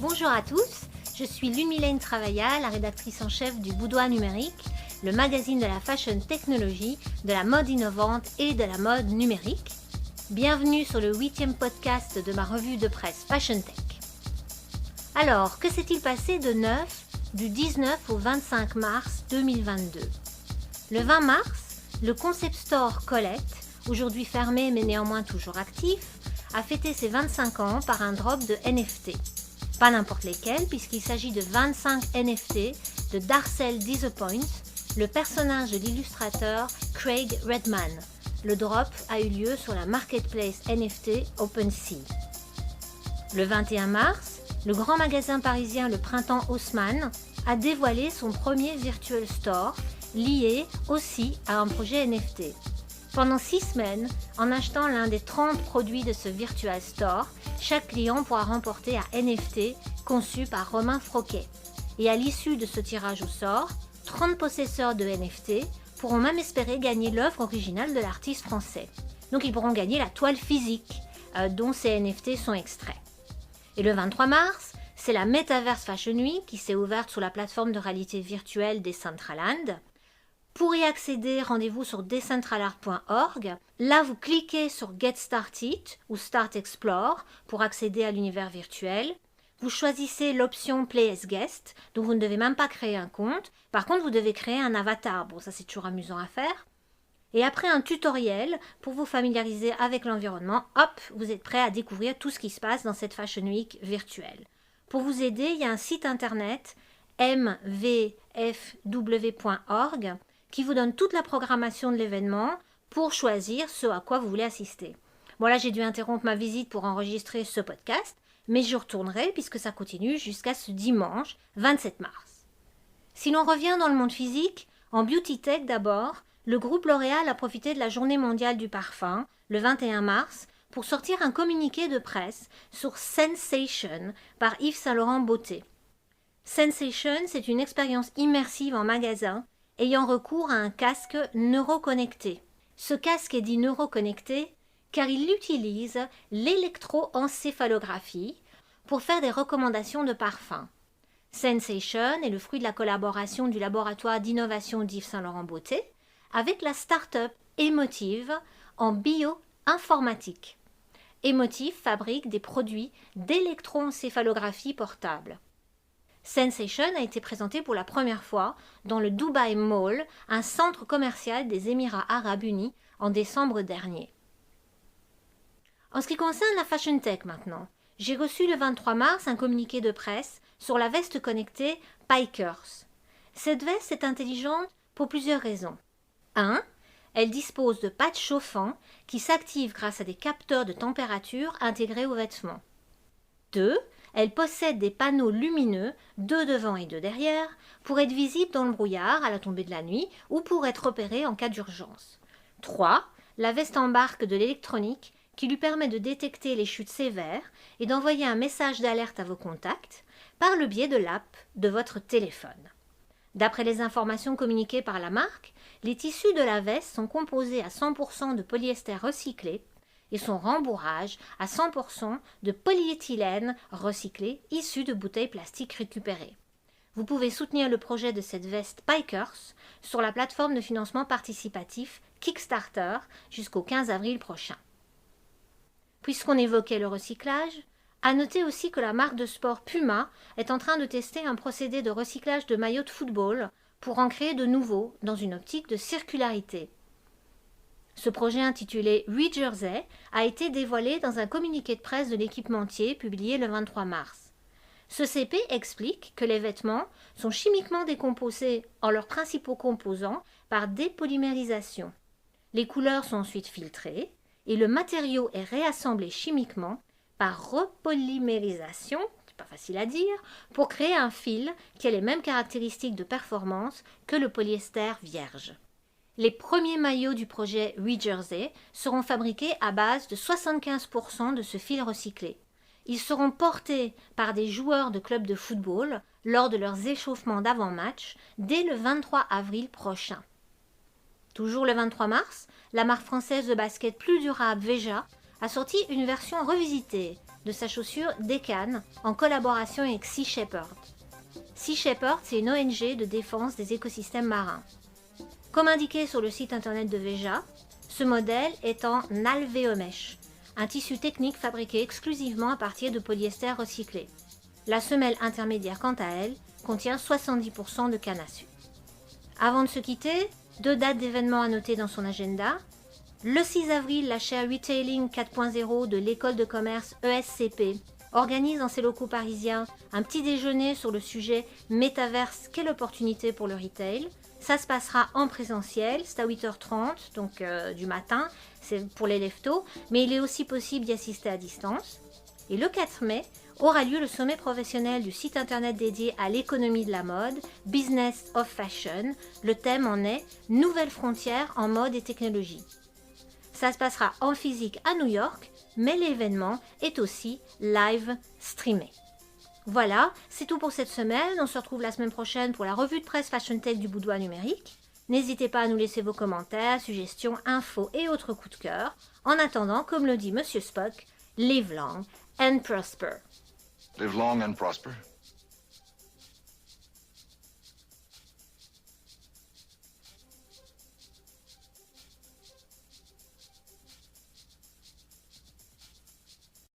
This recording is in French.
Bonjour à tous, je suis Lumilène Travailla, la rédactrice en chef du Boudoir Numérique, le magazine de la fashion technologie, de la mode innovante et de la mode numérique. Bienvenue sur le 8e podcast de ma revue de presse Fashion Tech. Alors, que s'est-il passé de neuf du 19 au 25 mars 2022 ? Le 20 mars, le concept store Colette, aujourd'hui fermé mais néanmoins toujours actif, a fêté ses 25 ans par un drop de NFT. Pas n'importe lesquels, puisqu'il s'agit de 25 NFT de Darcel Disappoint, le personnage de l'illustrateur Craig Redman. Le drop a eu lieu sur la marketplace NFT OpenSea. Le 21 mars, le grand magasin parisien Le Printemps Haussmann a dévoilé son premier virtual store, lié aussi à un projet NFT. Pendant 6 semaines, en achetant l'un des 30 produits de ce Virtual Store, chaque client pourra remporter un NFT conçu par Romain Froquet. Et à l'issue de ce tirage au sort, 30 possesseurs de NFT pourront même espérer gagner l'œuvre originale de l'artiste français. Donc ils pourront gagner la toile physique dont ces NFT sont extraits. Et le 23 mars, c'est la Metaverse Fashion Week qui s'est ouverte sur la plateforme de réalité virtuelle Decentraland. Pour y accéder, rendez-vous sur decentraland.org. Là, vous cliquez sur Get Started ou Start Explore pour accéder à l'univers virtuel. Vous choisissez l'option Play as Guest, donc vous ne devez même pas créer un compte. Par contre, vous devez créer un avatar. Bon, ça c'est toujours amusant à faire. Et après un tutoriel pour vous familiariser avec l'environnement, hop, vous êtes prêt à découvrir tout ce qui se passe dans cette Fashion Week virtuelle. Pour vous aider, il y a un site internet mvfw.org qui vous donne toute la programmation de l'événement pour choisir ce à quoi vous voulez assister. Bon là, j'ai dû interrompre ma visite pour enregistrer ce podcast, mais je retournerai puisque ça continue jusqu'à ce dimanche 27 mars. Si l'on revient dans le monde physique, en Beauty Tech d'abord, le groupe L'Oréal a profité de la Journée mondiale du parfum, le 21 mars, pour sortir un communiqué de presse sur Sensation par Yves Saint Laurent Beauté. Sensation, c'est une expérience immersive en magasin ayant recours à un casque neuroconnecté. Ce casque est dit neuroconnecté car il utilise l'électroencéphalographie pour faire des recommandations de parfums. Sensation est le fruit de la collaboration du laboratoire d'innovation d'Yves Saint Laurent Beauté avec la start-up Emotive en bioinformatique. Emotive fabrique des produits d'électroencéphalographie portable. Sensation a été présenté pour la première fois dans le Dubai Mall, un centre commercial des Émirats Arabes Unis, en décembre dernier. En ce qui concerne la Fashion Tech maintenant, j'ai reçu le 23 mars un communiqué de presse sur la veste connectée Pikers. Cette veste est intelligente pour plusieurs raisons. 1. Elle dispose de pads chauffants qui s'activent grâce à des capteurs de température intégrés aux vêtements. 2. Elle possède des panneaux lumineux, 2 devant et 2 derrière, pour être visible dans le brouillard à la tombée de la nuit ou pour être repérée en cas d'urgence. 3. La veste embarque de l'électronique qui lui permet de détecter les chutes sévères et d'envoyer un message d'alerte à vos contacts par le biais de l'app de votre téléphone. D'après les informations communiquées par la marque, les tissus de la veste sont composés à 100% de polyester recyclé et son rembourrage à 100% de polyéthylène recyclé issu de bouteilles plastiques récupérées. Vous pouvez soutenir le projet de cette veste Pikers sur la plateforme de financement participatif Kickstarter jusqu'au 15 avril prochain. Puisqu'on évoquait le recyclage, à noter aussi que la marque de sport Puma est en train de tester un procédé de recyclage de maillots de football pour en créer de nouveaux dans une optique de circularité. Ce projet intitulé ReJersey a été dévoilé dans un communiqué de presse de l'équipementier publié le 23 mars. Ce CP explique que les vêtements sont chimiquement décomposés en leurs principaux composants par dépolymérisation. Les couleurs sont ensuite filtrées et le matériau est réassemblé chimiquement par repolymérisation, c'est pas facile à dire, pour créer un fil qui a les mêmes caractéristiques de performance que le polyester vierge. Les premiers maillots du projet ReJersey seront fabriqués à base de 75% de ce fil recyclé. Ils seront portés par des joueurs de clubs de football lors de leurs échauffements d'avant-match dès le 23 avril prochain. Toujours le 23 mars, la marque française de basket plus durable Veja a sorti une version revisitée de sa chaussure Deccan en collaboration avec Sea Shepherd. Sea Shepherd, c'est une ONG de défense des écosystèmes marins. Comme indiqué sur le site internet de Veja, ce modèle est en alvéomèche, un tissu technique fabriqué exclusivement à partir de polyester recyclé. La semelle intermédiaire, quant à elle, contient 70% de canne à sucre. Avant de se quitter, 2 dates d'événements à noter dans son agenda. Le 6 avril, la chaire Retailing 4.0 de l'école de commerce ESCP organise dans ses locaux parisiens un petit déjeuner sur le sujet Métaverse, quelle opportunité pour le retail. Ça se passera en présentiel, c'est à 8h30, donc du matin, c'est pour les leftos, mais il est aussi possible d'y assister à distance. Et le 4 mai aura lieu le sommet professionnel du site internet dédié à l'économie de la mode, Business of Fashion. Le thème en est « Nouvelles frontières en mode et technologie ». Ça se passera en physique à New York, mais l'événement est aussi live streamé. Voilà, c'est tout pour cette semaine. On se retrouve la semaine prochaine pour la revue de presse Fashion Tech du Boudoir numérique. N'hésitez pas à nous laisser vos commentaires, suggestions, infos et autres coups de cœur. En attendant, comme le dit Monsieur Spock, live long and prosper. Live long and prosper.